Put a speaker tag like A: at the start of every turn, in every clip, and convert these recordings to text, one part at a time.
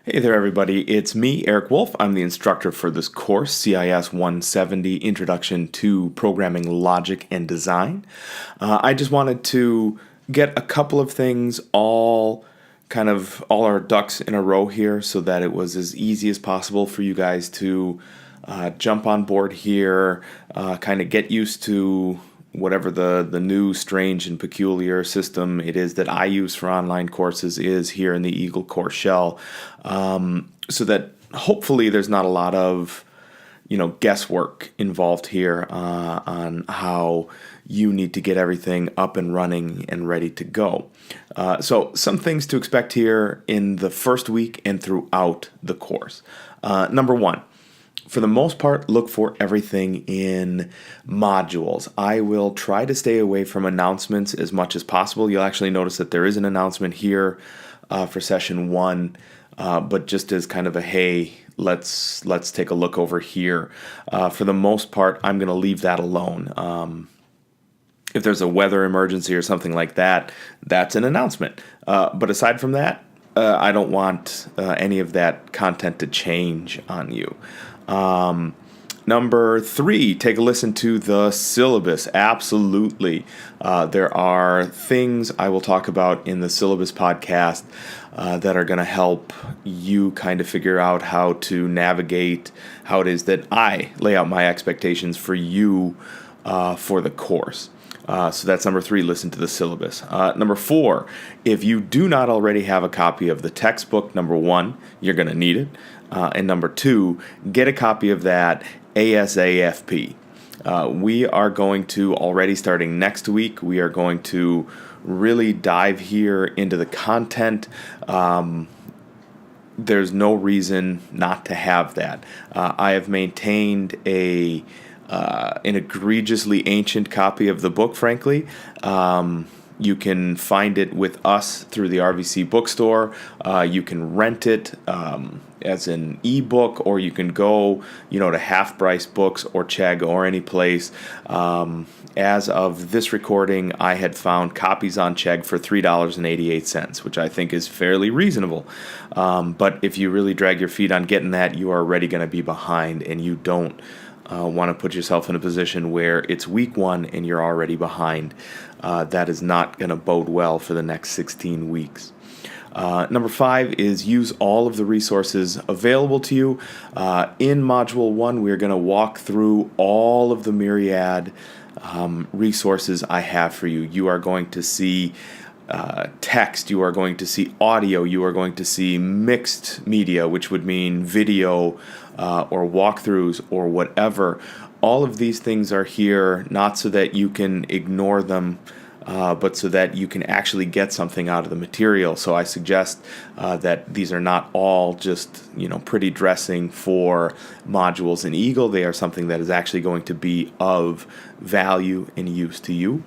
A: Hey there, everybody. It's me, Eric Wolf. I'm the instructor for this course, CIS170, Introduction to Programming Logic and Design. I just wanted to get a couple of things all our ducks in a row here so that it was as easy as possible for you guys to jump on board here, kind of get used to whatever the new, strange, and peculiar system it is that I use for online courses is here in the Eagle Core shell, so that hopefully there's not a lot of guesswork involved here on how you need to get everything up and running and ready to go. So some things to expect here in the first week and throughout the course. Number one, for the most part, look for everything in modules. I will try to stay away from announcements as much as possible. You'll actually notice that there is an announcement here for session 1, but just as kind of a, hey, let's take a look over here. For the most part, I'm going to leave that alone. If there's a weather emergency or something like that, that's an announcement. But aside from that, I don't want any of that content to change on you. Number 3, take a listen to the syllabus. Absolutely. There are things I will talk about in the syllabus podcast that are going to help you kind of figure out how to navigate how it is that I lay out my expectations for you for the course. So that's number 3, listen to the syllabus. Number 4, if you do not already have a copy of the textbook, number 1, you're going to need it. And number 2, get a copy of that ASAP. We are going to, already starting next week, we are going to really dive here into the content. There's no reason not to have that. I have maintained an egregiously ancient copy of the book, frankly. You can find it with us through the RVC bookstore. You can rent it as an ebook, or you can go, to Half Price Books or Chegg or any place. As of this recording, I had found copies on Chegg for $3.88, which I think is fairly reasonable. But if you really drag your feet on getting that, you are already going to be behind, and you don't want to put yourself in a position where it's week 1 and you're already behind. That is not going to bode well for the next 16 weeks. Number 5 is use all of the resources available to you. In Module 1, we're going to walk through all of the myriad resources I have for you. You are going to see text, you are going to see audio, you are going to see mixed media, which would mean video or walkthroughs or whatever. All of these things are here not so that you can ignore them, but so that you can actually get something out of the material. So I suggest that these are not all just pretty dressing for modules in Eagle. They are something that is actually going to be of value and use to you.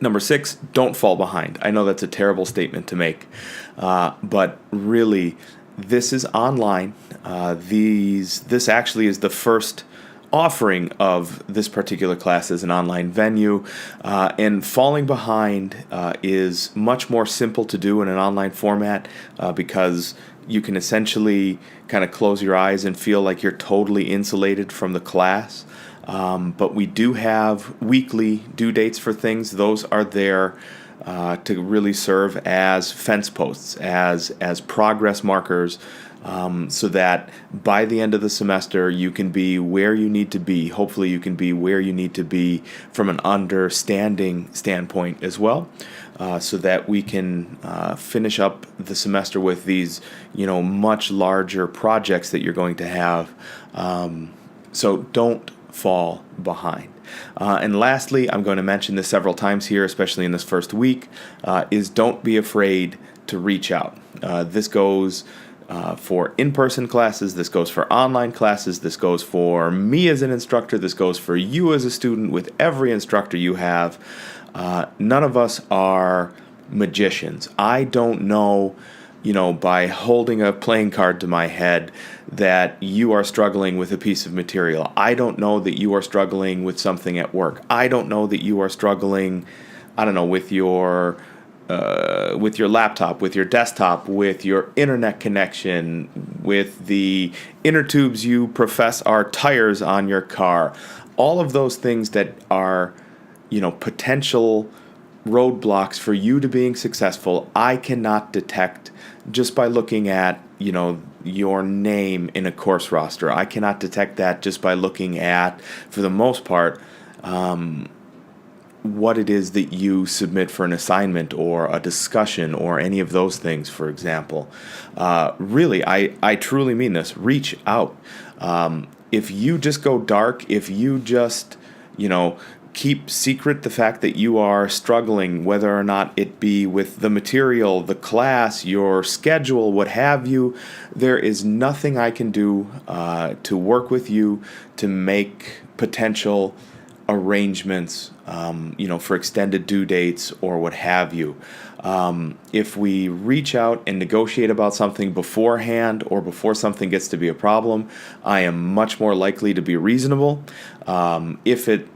A: Number 6, don't fall behind. I know that's a terrible statement to make, but really, this is online. This actually is the first offering of this particular class as an online venue, and falling behind is much more simple to do in an online format because you can essentially kind of close your eyes and feel like you're totally insulated from the class. But we do have weekly due dates for things. Those are there to really serve as fence posts, as progress markers, so that by the end of the semester you can be where you need to be. Hopefully you can be where you need to be from an understanding standpoint as well, so that we can finish up the semester with these much larger projects that you're going to have. So don't fall behind. And lastly, I'm going to mention this several times here, especially in this first week, is don't be afraid to reach out. This goes for in-person classes, this goes for online classes, this goes for me as an instructor, this goes for you as a student, with every instructor you have. None of us are magicians. I don't know, by holding a playing card to my head that you are struggling with a piece of material. I don't know that you are struggling with something at work. I don't know that you are struggling, with your with your laptop, with your desktop, with your internet connection, with the inner tubes you profess are tires on your car. All of those things that are, potential roadblocks for you to being successful, I cannot detect just by looking at, your name in a course roster. I cannot detect that just by looking at, for the most part, what it is that you submit for an assignment or a discussion or any of those things, for example. Really, I truly mean this. Reach out. If you just go dark, if you just, keep secret the fact that you are struggling, whether or not it be with the material, the class, your schedule, what have you, there is nothing I can do to work with you to make potential arrangements, for extended due dates or what have you. If we reach out and negotiate about something beforehand or before something gets to be a problem, I am much more likely to be reasonable. If it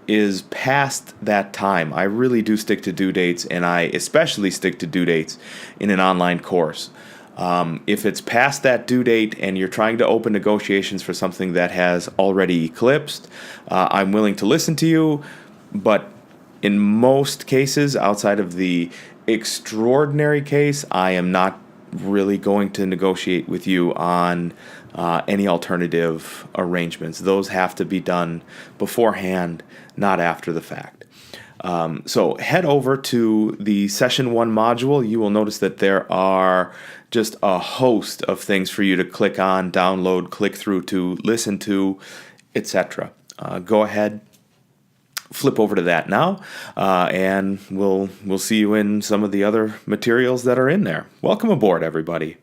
A: is past that time, I really do stick to due dates, and I especially stick to due dates in an online course. If it's past that due date and you're trying to open negotiations for something that has already eclipsed, I'm willing to listen to you, but in most cases, outside of the extraordinary case, I am not really going to negotiate with you on any alternative arrangements. Those have to be done beforehand, not after the fact. So head over to the Session 1 module. You will notice that there are just a host of things for you to click on, download, click through to, listen to, etc. Go ahead, flip over to that now, and we'll see you in some of the other materials that are in there. Welcome aboard, everybody.